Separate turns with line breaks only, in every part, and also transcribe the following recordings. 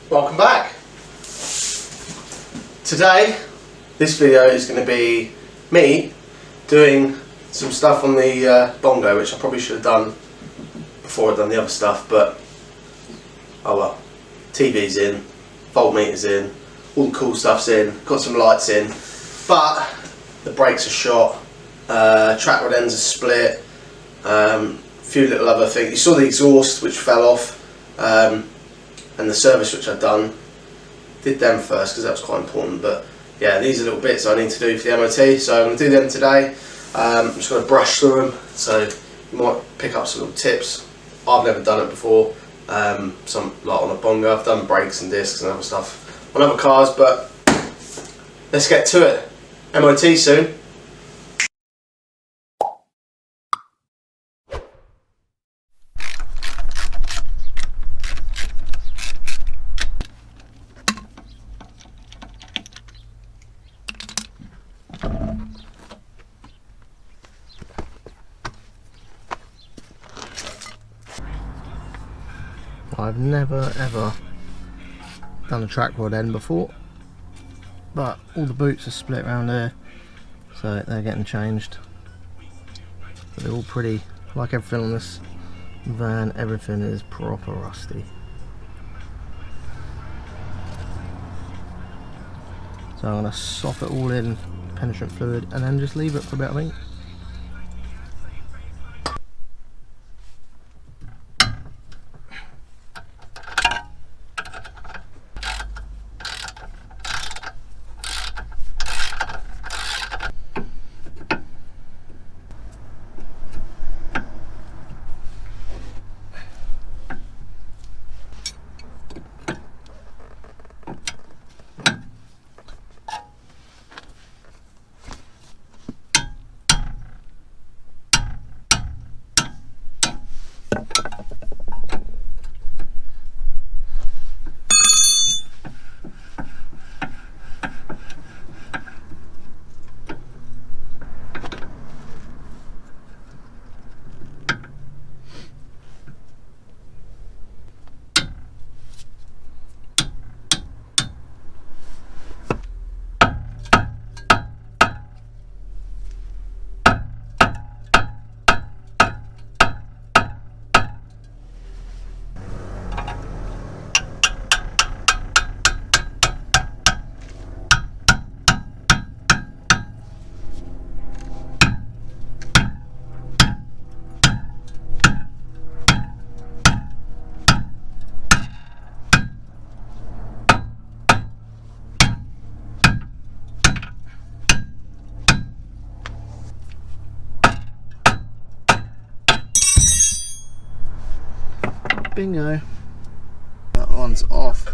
Welcome back. Today, this video is going to be me doing some stuff on the Bongo, which I probably should have done before I'd done the other stuff, but oh well. TV's in, voltmeter's in, all the cool stuff's in, got some lights in, but the brakes are shot, track rod ends are split, a few little other things. You saw the exhaust which fell off, and the service which I'd done. Did them first because that was quite important, but yeah, these are little bits I need to do for the MOT, so I'm going to do them today. I'm just going to brush through them, so you might pick up some little tips. I've never done it before, some like on a Bongo. I've done brakes and discs and other stuff on other cars, but let's get to it. MOT soon. I've never ever done a track rod end before, but all the boots are split around here, so they're getting changed. But they're all pretty, like everything on this van, everything is proper rusty. So I'm going to sop it all in penetrant fluid and then just leave it for a bit, I think. Bingo. That one's off.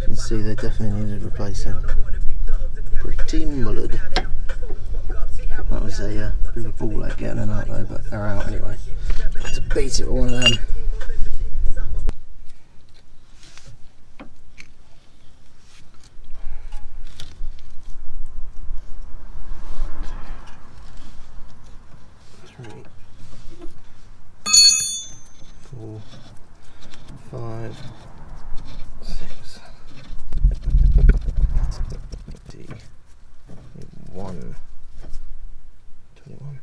You can see they definitely needed replacing. Pretty mullered. That was a bit of a ball out getting them out though, but they're out anyway. Had to beat it with one of them. Three, 4, 5, 6, 21, 21.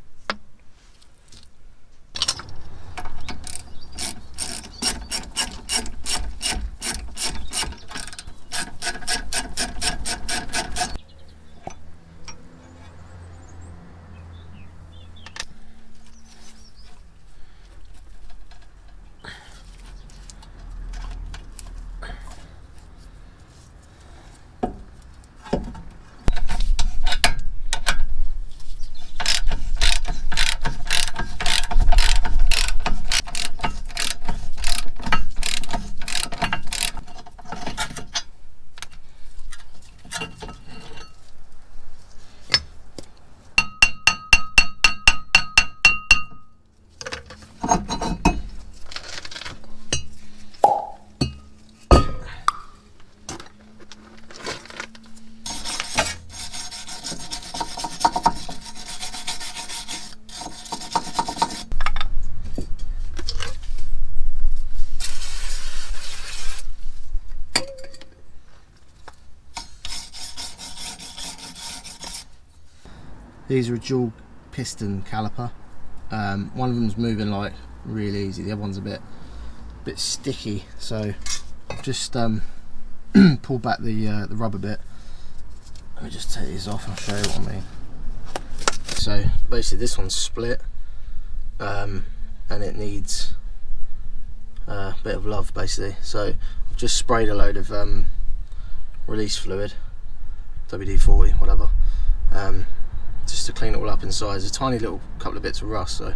These are a dual piston caliper. One of them's moving like really easy, the other one's a bit sticky, so I've just pulled back the rubber bit. Let me just take these off and I'll show you what I mean. So basically this one's split, and it needs a bit of love basically. So I've just sprayed a load of release fluid, WD-40, whatever, just to clean it all up inside. There's a tiny little couple of bits of rust, so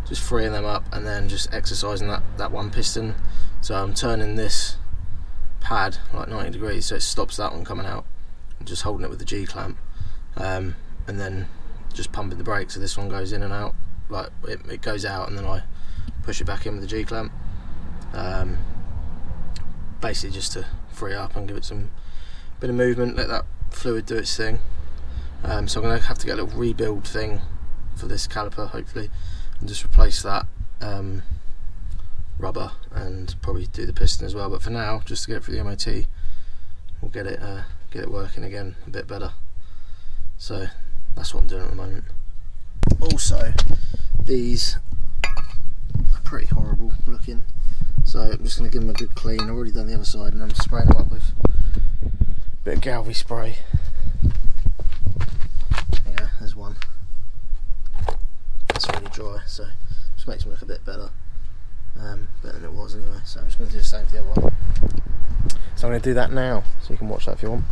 just freeing them up and then just exercising that one piston. So I'm turning this pad like 90 degrees so it stops that one coming out. I'm just holding it with the G-clamp, and then just pumping the brake so this one goes in and out. Like it goes out and then I push it back in with the G-clamp, basically just to free up and give it some bit of movement, let that fluid do its thing. So I'm going to have to get a little rebuild thing for this caliper hopefully, and just replace that rubber and probably do the piston as well. But for now, just to get it through the MOT, we'll get it working again a bit better. So that's what I'm doing at the moment. Also, these are pretty horrible looking, so I'm just going to give them a good clean. I've already done the other side and I'm spraying them up with a bit of Galvy spray. Yeah, there's one. It's already dry, so just makes them look a bit better. Better than it was anyway, so I'm just going to do the same for the other one. So I'm going to do that now, so you can watch that if you want.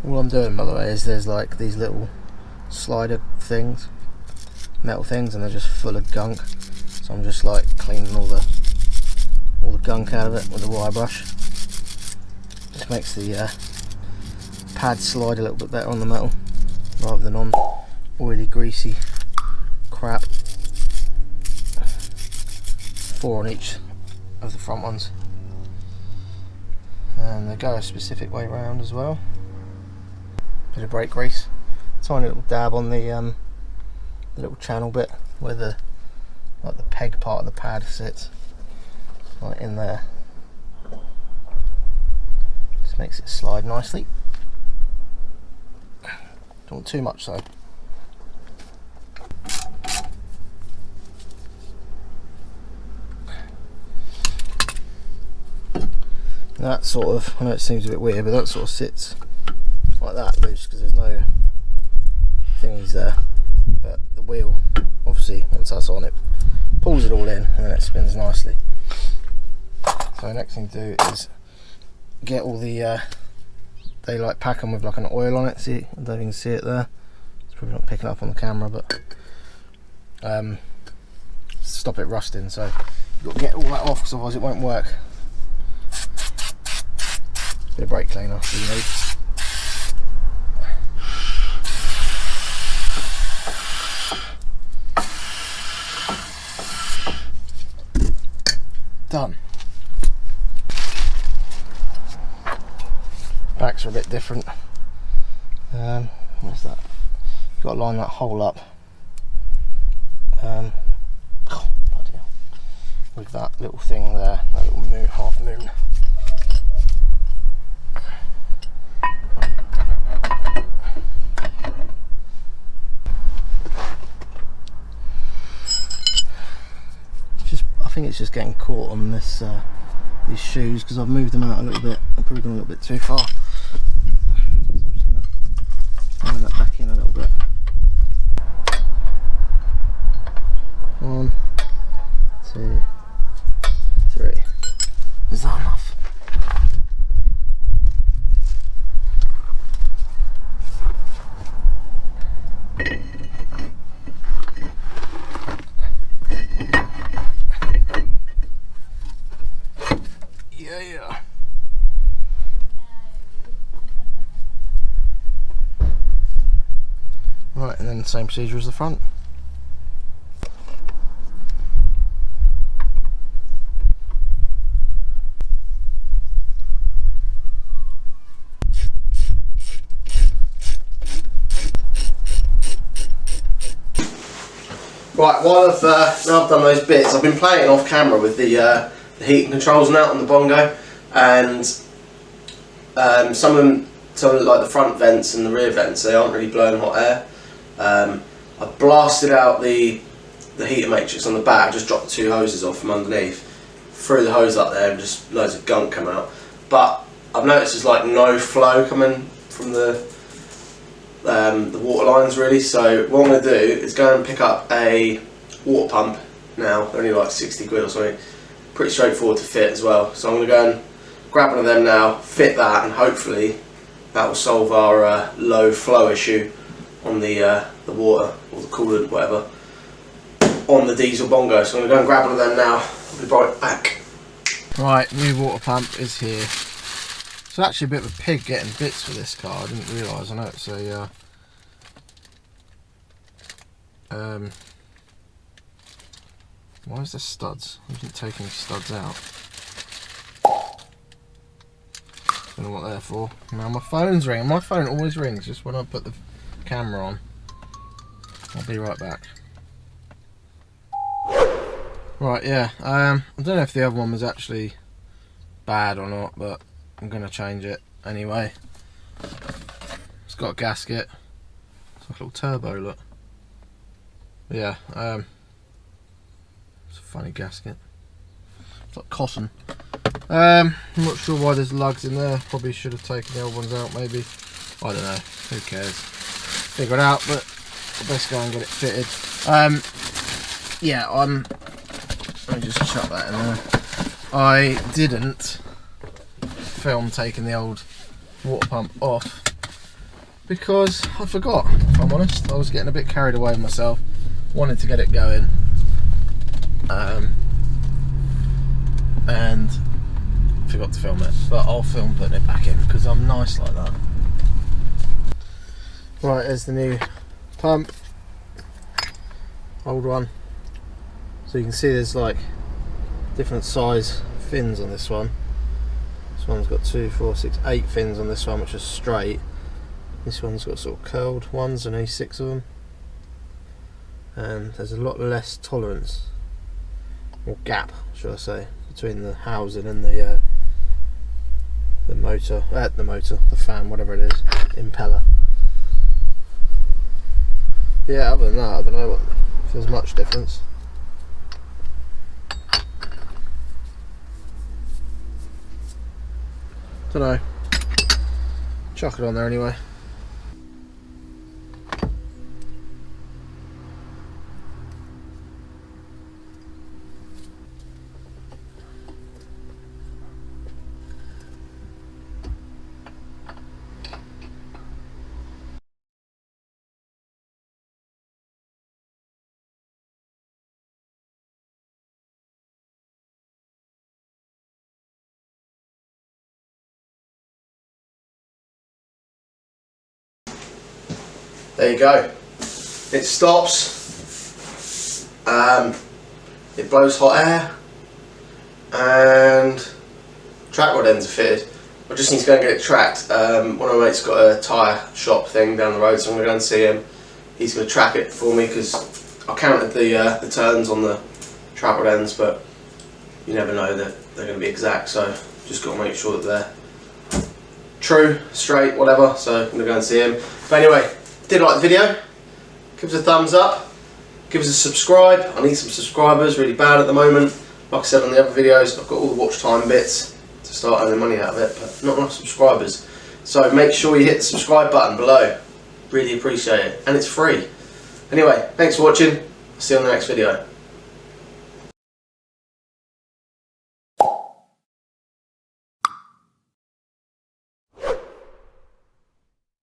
All I'm doing, by the way, is there's like these little slider things, metal things, and they're just full of gunk. So I'm just like cleaning all the gunk out of it with a wire brush. Just makes the pad slide a little bit better on the metal, rather than on oily, greasy crap. 4 on each of the front ones, and they go a specific way round as well. Bit of brake grease, tiny little dab on the little channel bit where the peg part of the pad sits, right in there. Just makes it slide nicely. Don't want too much though. That sort of, I know it seems a bit weird, but that sort of sits like that loose because there's no thingies there, but the wheel obviously once that's on it pulls it all in and then it spins nicely. So the next thing to do is get all the they like pack them with like an oil on it. See, I don't know if you can see it there, it's probably not picking up on the camera, but stop it rusting, so you've got to get all that off because otherwise it won't work. Bit of brake cleaner you need. Done. Backs are a bit different. Where's that? You've got to line that hole up. Oh, bloody hell. With that little thing there, that little moon, half moon. I think it's just getting caught on this these shoes because I've moved them out a little bit. I've probably gone a little bit too far. So I'm just going to line that back in a little bit. 1, 2, 3. Is that enough?
Right, and then the same procedure as the front.
Right, while now I've done those bits, I've been playing off camera with the heating controls now on the Bongo, and some of them, like the front vents and the rear vents, they aren't really blowing hot air. I blasted out the heater matrix on the back, just dropped the 2 hoses off from underneath, threw the hose up there and just loads of gunk come out. But I've noticed there's like no flow coming from the water lines really, so what I'm going to do is go and pick up a water pump now. They're only like 60 quid or something, pretty straightforward to fit as well, so I'm going to go and grab one of them now, fit that, and hopefully that will solve our low flow issue on the water or the coolant, whatever, on the diesel Bongo. So I'm going to go and grab one of them now. I'll be right back.
Right, new water pump is here. It's actually a bit of a pig getting bits for this car. I didn't realise. I know it's a why is there studs? I didn't take any studs out. Don't know what they're for. Now my phone's ringing. My phone always rings just when I put the camera on. I'll be right back. Right, yeah. I don't know if the other one was actually bad or not, but I'm going to change it anyway. It's got a gasket. It's like a little turbo, look. But yeah, it's a funny gasket. It's like cotton. I'm not sure why there's lugs in there. Probably should have taken the old ones out, maybe. I don't know. Who cares? Figure it out, but I'll best go and get it fitted. Yeah, let me just chuck that in there. I didn't film taking the old water pump off because I forgot, if I'm honest. I was getting a bit carried away with myself, wanted to get it going, and forgot to film it. But I'll film putting it back in because I'm nice like that. Right, there's the new pump, old one. So you can see there's like different size fins on this one. This one's got 2, 4, 6, 8 fins on this one, which is straight. This one's got sort of curled ones, and only 6 of them. And there's a lot less tolerance, or gap, should I say, between the housing and the motor, the fan, whatever it is, impeller. Yeah, other than that, I don't know if there's much difference. Don't know. Chuck it on there anyway.
There you go. It stops. It blows hot air, and track rod ends are fitted. I just need to go and get it tracked. One of my mates got a tyre shop thing down the road, so I'm going to go and see him. He's going to track it for me because I counted the turns on the track rod ends, but you never know that they're going to be exact. So just got to make sure that they're true, straight, whatever. So I'm going to go and see him. But anyway. Did you like the video? Give us a thumbs up, give us a subscribe. I need some subscribers really bad at the moment. Like I said on the other videos, I've got all the watch time bits to start earning money out of it, but not enough subscribers. So make sure you hit the subscribe button below. Really appreciate it, and it's free. Anyway, thanks for watching. I'll see you on the next video.